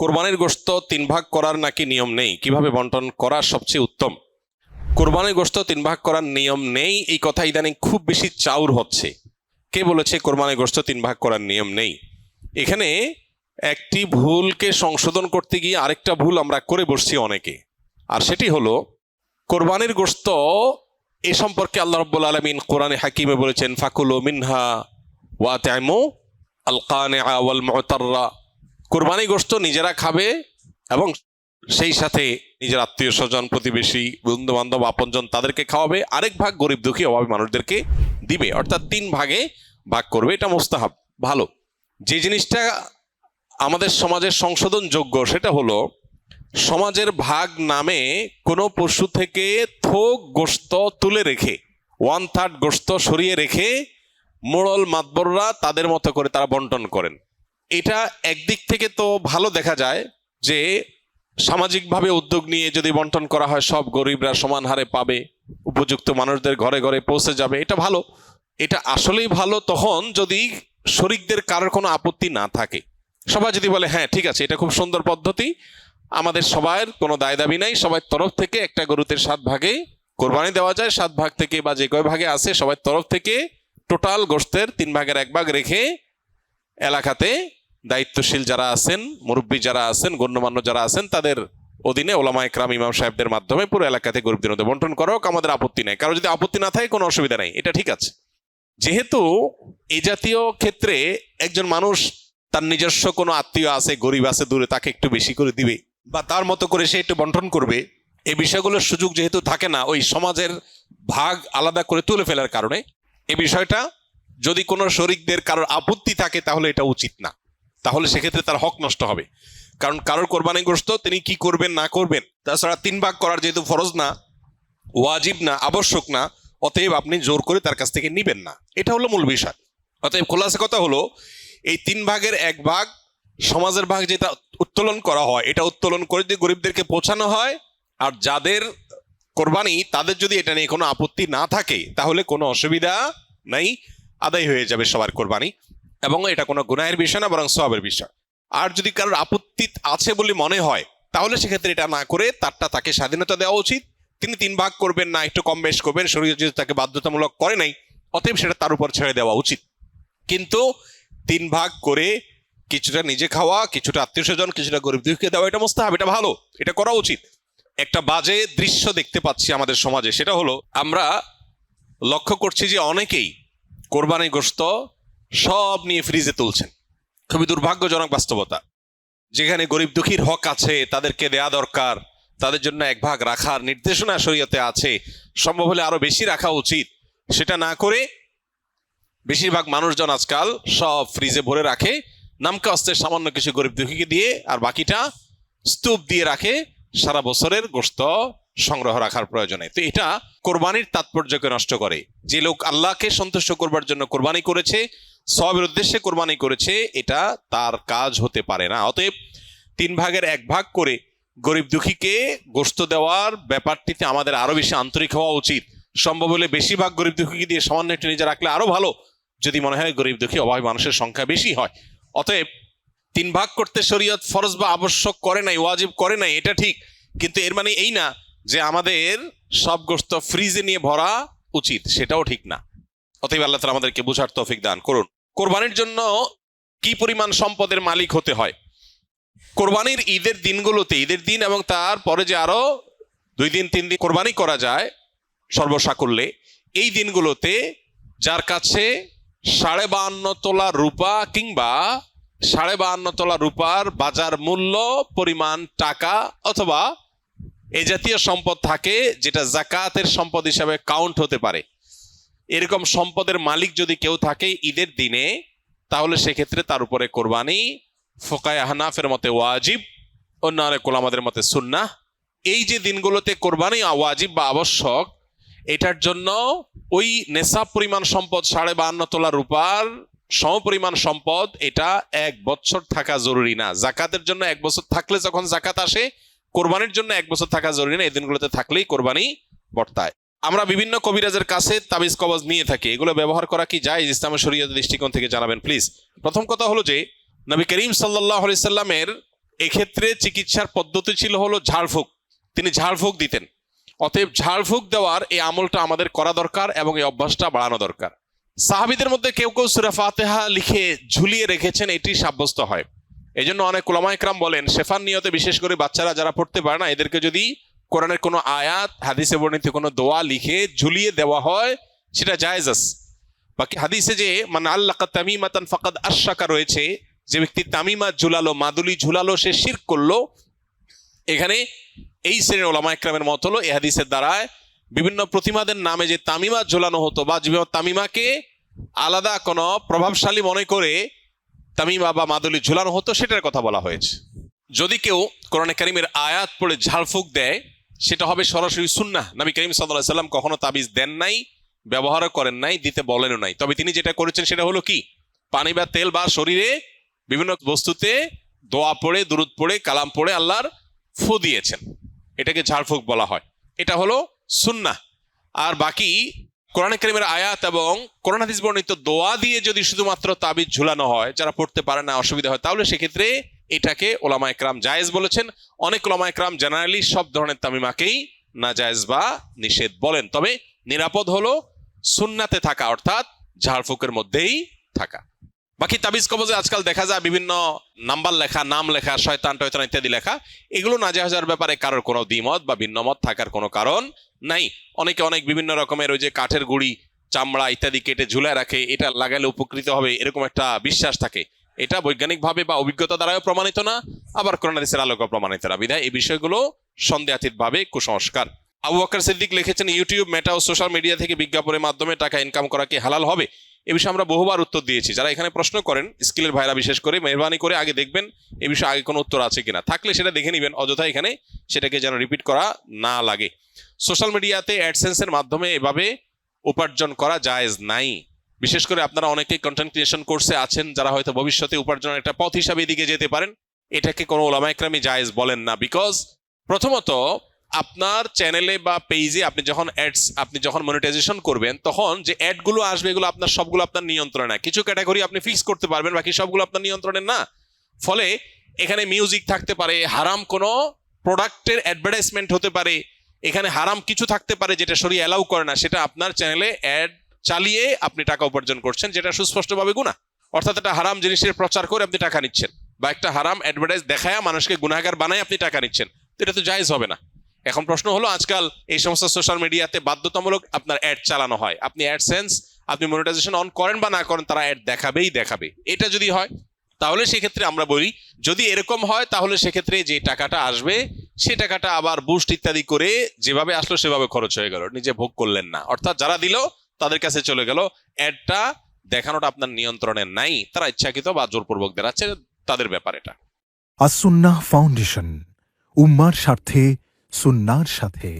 কোরবানির গোশত 3 ভাগ করার নাকি নিয়ম নেই, কিভাবে বন্টন করা সবচেয়ে উত্তম? কোরবানির গোশত 3 ভাগ করার নিয়ম নেই, এই কথা ইদানিং খুব বেশি চাউর হচ্ছে। কে বলেছে কোরবানির গোশত 3 ভাগ করার নিয়ম নেই? এখানে একটি ভুলকে সংশোধন করতে গিয়ে আরেকটা ভুল আমরা করে বসছি অনেকে। আর সেটি হলো, কোরবানির গোশত এ সম্পর্কে আল্লাহ রাব্বুল আলামিন কোরআনে হাকিমে বলেছেন, ফাকুলু মিনহা ওয়া তাইমু আল কানিআ ওয়াল মুতাররা। কোরবানি গোশত নিজেরা খাবে এবং সেই সাথে নিজের আত্মীয় স্বজন, প্রতিবেশী, বন্ধু বান্ধব, আপনজন তাদেরকে খাওয়াবে, আরেক ভাগ গরিব দুঃখী অভাবী মানুষদেরকে দিবে, অর্থাৎ 3 ভাগে ভাগ করবে। এটা মুস্তাহাব, ভালো। যে জিনিসটা আমাদের সমাজের সংশোধনযোগ্য সেটা হলো, সমাজের ভাগ নামে কোনো পশু থেকে থোক গোশত তুলে রেখে 1/3 গোশত সরিয়ে রেখে মোড়ল মাতবররা তাদের মতো করে তারা বন্টন করেন। এটা একদিক থেকে তো ভালো দেখা যায় যে সামাজিকভাবে উদ্যোগ নিয়ে যদি বন্টন করা হয় সব গরিবরা সমান হারে পাবে, উপযুক্ত মানুষদের ঘরে ঘরে পৌঁছে যাবে, এটা ভালো। এটা আসলেই ভালো তখন যদি শরিকদের কারোর কোনো আপত্তি না থাকে। সবাই যদি বলে হ্যাঁ ঠিক আছে, এটা খুব সুন্দর পদ্ধতি, আমাদের সবার কোনো দায় দাবি নাই, সবার তরফ থেকে একটা গরুতে 7 ভাগে কোরবানি দেওয়া যায়, 7 ভাগ থেকে বা যে কয় ভাগে আছে সবার তরফ থেকে টোটাল গোশতের 3 ভাগের 1 ভাগ রেখে এলাকাতে দায়িত্বশীল যারা আছেন, মুরব্বী যারা আছেন, গণ্যমান্য যারা আছেন, তাদের অধীনে ওলামা একরাম, ইমাম সাহেবদের মাধ্যমে পুরো এলাকাতে গরিবদের মধ্যে বন্টন করো, আমাদের আপত্তি নেই। কারো যদি আপত্তি না থাকে কোনো অসুবিধা নেই, এটা ঠিক আছে। যেহেতু এই জাতীয় ক্ষেত্রে একজন মানুষ তার নিজস্ব কোনো আত্মীয় আছে, গরিব আছে দূরে, তাকে একটু বেশি করে দিবে বা তার মতো করে সে একটু বন্টন করবে, এই বিষয়গুলোর সুযোগ যেহেতু থাকে না ওই সমাজের ভাগ আলাদা করে তুলে ফেলার কারণে, এই বিষয়টা যদি কোনো শরিকদের কারোর আপত্তি থাকে তাহলে এটা উচিত না, তাহলে সেক্ষেত্রে তার হক নষ্ট হবে। কারণ কারোর কোরবানি গোশত তিনি কি করবেন না করবেন, তাছাড়া 3 ভাগ করার যেহেতু ফরজ না, ওয়াজিব না, আবশ্যক না, অতএব আপনি জোর করে তার কাছ থেকে নিবেন না, এটা হলো মূল বিষয়। অতএব খোলাসা কথা হলো, এই 3 ভাগের 1 ভাগ সমাজের ভাগ যেটা উত্তোলন করা হয়, এটা উত্তোলন করে যদি গরিবদেরকে পৌঁছানো হয়, আর যাদের কোরবানি তাদের যদি এটা নিয়ে কোনো আপত্তি না থাকে তাহলে কোনো অসুবিধা নাই, আদায় হয়ে যাবে সবার কোরবানি, এবং এটা কোনো গুনাহের বিষয় না, বরং সওয়াবের বিষয়। আর যদি কারোর আপত্তি আছে বলে মনে হয় তাহলে সেক্ষেত্রে এটা না করে তারটা তাকে স্বাধীনতা দেওয়া উচিত। তিনি 3 ভাগ করবেন না, একটু কম বেশ করবেন, শরীয়ত যেহেতু তাকে বাধ্যতামূলক করে নাই, অতএব সেটা তার উপর ছেড়ে দেওয়া উচিত। কিন্তু 3 ভাগ করে কিছুটা নিজে খাওয়া, কিছুটা আত্মীয় স্বজন, কিছুটা গরিব দুঃখীকে দেওয়া, এটা মুস্তাহাব, এটা ভালো, এটা করা উচিত। একটা বাজে দৃশ্য দেখতে পাচ্ছি আমাদের সমাজে, সেটা হলো আমরা লক্ষ্য করছি যে অনেকেই কোরবানি গোশত সব নিয়ে ফ্রিজে তুলছেন। খুবই দুর্ভাগ্যজনক বাস্তবতা। যেখানে গরিব দুঃখীর হক আছে, তাদেরকে দেয়া দরকার, তাদের জন্য 1 ভাগ রাখার নির্দেশনা শরীয়তে আছে, সম্ভব হলে আরো বেশি রাখা উচিত, সেটা না করে বেশিরভাগ মানুষজন আজকাল সব ফ্রিজে ভরে রাখে, নামকে অস্তে সামান্য কিছু গরিব দুঃখীকে দিয়ে, আর বাকিটা স্তূপ দিয়ে রাখে সারা বছরের গোশত সংগ্রহ রাখার প্রয়োজনে। তো এটা কোরবানির তাৎপর্যকে নষ্ট করে। যে লোক আল্লাহকে সন্তুষ্ট করবার জন্য কোরবানি করেছে, সওয়াবের উদ্দেশ্যে কোরবানি করেছে, এটা তার কাজ হতে পারে না। অতএব 3 ভাগের 1 ভাগ করে গরিব দুঃখীকে গোশত দেওয়ার ব্যাপারটিতে আমাদের আরো বেশি আন্তরিক হওয়া উচিত। সম্ভব হলে বেশিরভাগ গরিব দুঃখীকে দিয়ে সামান্য একটু নিজে রাখলে আরো ভালো, যদি মনে হয় গরিব দুঃখী অভাবী মানুষের সংখ্যা বেশি হয়। অতএব 3 ভাগ করতে শরীয়ত ফরজ বা আবশ্যক করে নাই, ওয়াজিব করে নাই, এটা ঠিক, কিন্তু এর মানে এই না যে আমাদের সব গোশত ফ্রিজে নিয়ে ভরা উচিত, সেটাও ঠিক না। অতএব আল্লাহ তাআলা আমাদেরকে বুঝার তৌফিক দান করুন। কোরবানির জন্য কি পরিমাণ সম্পদের মালিক হতে হয়? কোরবানির ঈদের দিনগুলোতে, ঈদের দিন এবং তার পরে যে আরো 2 দিন 3 দিন কোরবানি করা যায় সর্বসাকুল্যে, এই দিনগুলোতে যার কাছে 52.5 তোলা রূপা কিংবা 52.5 তোলা রূপার বাজার মূল্য পরিমাণ টাকা অথবা এই জাতীয় সম্পদ থাকে যেটা যাকাতের সম্পদ হিসাবে কাউন্ট হতে পারে, এরকম সম্পদের মালিক যদি কেউ থাকে ঈদের দিনে, তাহলে সেক্ষেত্রে তার উপরে কোরবানি ফুকায়ে আহনাফের মতে ওয়াজিব, অন্যান্য উলামাদের মতে সুন্নাহ। এই যে দিনগুলোতে কোরবানি ওয়াজিব বা আবশ্যক, এটার জন্য ওই নেশাব পরিমাণ সম্পদ 52.5 তোলা রূপার সমপরিমাণ সম্পদ, এটা 1 বছর থাকা জরুরি না। জাকাতের জন্য 1 বছর থাকলে যখন জাকাত আসে, কোরবানির জন্য 1 বছর থাকা জরুরি না, এই দিনগুলোতে থাকলেই কোরবানি বর্তায়। আমরা বিভিন্ন কবিরাজের কাছে তাবিজ কবজ নিয়ে থাকি, এগুলো ব্যবহার করা কি জায়েজ ইসলামের শরীয়তের দৃষ্টিকোণ থেকে জানাবেন প্লিজ। প্রথম কথা হলো যে নবী করিম সাল্লাল্লাহু আলাইহি সাল্লামের এক্ষেত্রে চিকিৎসার পদ্ধতি ছিল হলো ঝাড়ফুঁক, তিনি ঝাড়ফুঁক দিতেন। অতএব ঝাড়ফুঁক দেওয়ার এই আমলটা আমাদের করা দরকার এবং এই অভ্যাসটা বাড়ানো দরকার। সাহাবীদের মধ্যে কেউ কেউ সূরা ফাতিহা লিখে ঝুলিয়ে রেখেছেন, এটি সাব্যস্ত হয়। এই জন্য অনেক উলামা ইকরাম বলেন শেফার নিয়তে বিশেষ করে বাচ্চারা যারা পড়তে পারে না, এদেরকে যদি কোরআনের কোনো আয়াত, হাদিসে বর্ণিত কোনো দোয়া লিখে ঝুলিয়ে দেওয়া হয় সেটা জায়েজ আছে। বাকি হাদিসে যে মান আল্লাকা তামিমাতান ফাকাদ আশরাকা রয়েছে, যে ব্যক্তি তামিমা ঝুলালো, মাদুলি ঝুলালো, সে শিরক করলো। এখানে এই শ্রেণীর উলামা ইকরামের মত হলো এই হাদিসের দ্বারায় বিভিন্ন প্রতিমাদের নামে যে তামিমা ঝুলানো হতো বা তামিমাকে আলাদা কোনো প্রভাবশালী মনে করে তামিমা বা মাদুলি ঝুলানো হতো, সেটার কথা বলা হয়েছে। যদি কেউ কোরআনে কারীমের আয়াত পড়ে ঝাড়ফুঁক দেয়, সেটা হবে সরাসরি সুন্নাহ। নবী করিম সাল্লাল্লাহু আলাইহি সাল্লাম কখনো তাবিজ দেন নাই, ব্যবহারও করেন নাই, দিতে বলেনও নাই। তবে তিনি যেটা করেছেন সেটা হলো কি, পানি বা তেল বা শরীরে বিভিন্ন বস্তুতে দোয়া পড়ে, দুরুদ পড়ে, কালাম পড়ে আল্লাহর ফু দিয়েছেন, এটাকে ঝাড়ফুঁক বলা হয়। এটা হলো সুন্নাহ। আর বাকি কোরআনে কারীমের আয়াত এবং কোরআন হাদিস বর্ণিত দোয়া দিয়ে যদি শুধুমাত্র তাবিজ ঝুলানো হয়, যারা পড়তে পারে না, অসুবিধা হয়, তাহলে সেক্ষেত্রে এটাকে ওলামা ইকরাম জায়েজ বলেছেন। অনেক ওলামা ইকরাম জেনারেলি সব ধরনের তামিমাকেই নাজায়েজ বা নিষেধ বলেন। তবে নিরাপদ হলো সুন্নাতে থাকা, অর্থাৎ ঝাড়ফুঁকের মধ্যেই থাকা। বাকি তাবিজ কবজে আজকাল দেখা যায় বিভিন্ন নাম্বার লেখা, নাম লেখা, শয়তান টয়তান ইত্যাদি লেখা, এগুলো নাজায়েজের ব্যাপারে কারোর কোনো দ্বিমত বা ভিন্নমত থাকার কোনো কারণ নাই। অনেকে অনেক বিভিন্ন রকমের ওই যে কাঠের গুড়ি, চামড়া ইত্যাদি কেটে ঝুলায় রাখে, এটা লাগালে উপকৃত হবে, এরকম একটা বিশ্বাস থাকে। এটা বৈজ্ঞানিকভাবে বা অভিজ্ঞতা দ্বারাও প্রমাণিত না, আবার কোরআন হাদিসের আলোকেও প্রমাণিত না। বিধায় এই বিষয়গুলো সন্দেহাতীতভাবে কুসংস্কার। আবু বকর সিদ্দিক লিখেছেন, ইউটিউব, মেটা ও সোশ্যাল মিডিয়া থেকে বিজ্ঞাপনের মাধ্যমে টাকা ইনকাম করা কি হালাল হবে? এ বিষয়ে আমরা বহুবার উত্তর দিয়েছি। যারা এখানে প্রশ্ন করেন, স্কিলের ভাইরা বিশেষ করে, মেহরবানি করে আগে দেখবেন এ বিষয়ে আগে কোনো উত্তর আছে কিনা, থাকলে সেটা দেখে নেবেন, অযথা এখানে সেটাকে যেন রিপিট করা না লাগে। সোশ্যাল মিডিয়াতে অ্যাডসেন্সের মাধ্যমে এভাবে উপার্জন করা জায়েজ নাই। বিশেষ করে আপনারা অনেকেই কন্টেন্ট ক্রিয়েশন কোর্সে আছেন, যারা হয়তো ভবিষ্যতে উপার্জনের একটা পথ হিসাবে এদিকে যেতে পারেন। এটাকে কোনো ওলামা ইকরামই জায়েজ বলেন না। বিকজ প্রথমত আপনার চ্যানেলে বা পেজে আপনি যখন মনিটাইজেশন করবেন, তখন যে অ্যাডগুলো আসবে এগুলো সবগুলো আপনার নিয়ন্ত্রণে না। কিছু ক্যাটাগরি আপনি ফিক্স করতে পারবেন, বাকি সবগুলো আপনার নিয়ন্ত্রণে না। ফলে এখানে মিউজিক থাকতে পারে, হারাম কোনো প্রোডাক্টের অ্যাডভার্টাইজমেন্ট হতে পারে, এখানে হারাম কিছু থাকতে পারে যেটা শরীয়ত অ্যালাউ করে না, সেটা আপনার চ্যানেলে অ্যাড চালিয়ে আপনি টাকা উপার্জন করছেন, যেটা সুস্পষ্টভাবে গুনাহ। অর্থাৎ একটা হারাম জিনিসের প্রচার করে আপনি টাকা নিচ্ছেন, বা একটা হারাম অ্যাডভার্টাইজ দেখায় মানুষকে গুনাহগার বানায় আপনি টাকা নিচ্ছেন, তো এটা তো জায়েজ হবে না। এখন প্রশ্ন হলো, আজকাল এই সমস্ত সোশ্যাল মিডিয়াতে বাধ্যতামূলক আপনার অ্যাড চালানো হয়। আপনি অ্যাডসেন্স, আপনি মনিটাইজেশন অন করেন বা না করেন, তারা অ্যাড দেখাবে। এটা যদি হয়, তাহলে সেক্ষেত্রে আমরা বলি, যদি এরকম হয় তাহলে সেক্ষেত্রে যে টাকাটা আসবে সে টাকাটা আবার বুস্ট ইত্যাদি করে যেভাবে আসলো সেভাবে খরচ হয়ে গেল, নিজে ভোগ করলেন না। অর্থাৎ যারা দিল তাদের কাছে চলে গেল, অ্যাডটা দেখানোটা আপনার নিয়ন্ত্রণে নাই, তারা ইচ্ছাকৃত বা জোরপূর্বক দেখাচ্ছে, তাদের ব্যাপার এটা। আস-সুন্নাহ ফাউন্ডেশন, উম্মার স্বার্থে সুন্নাহর সাথে।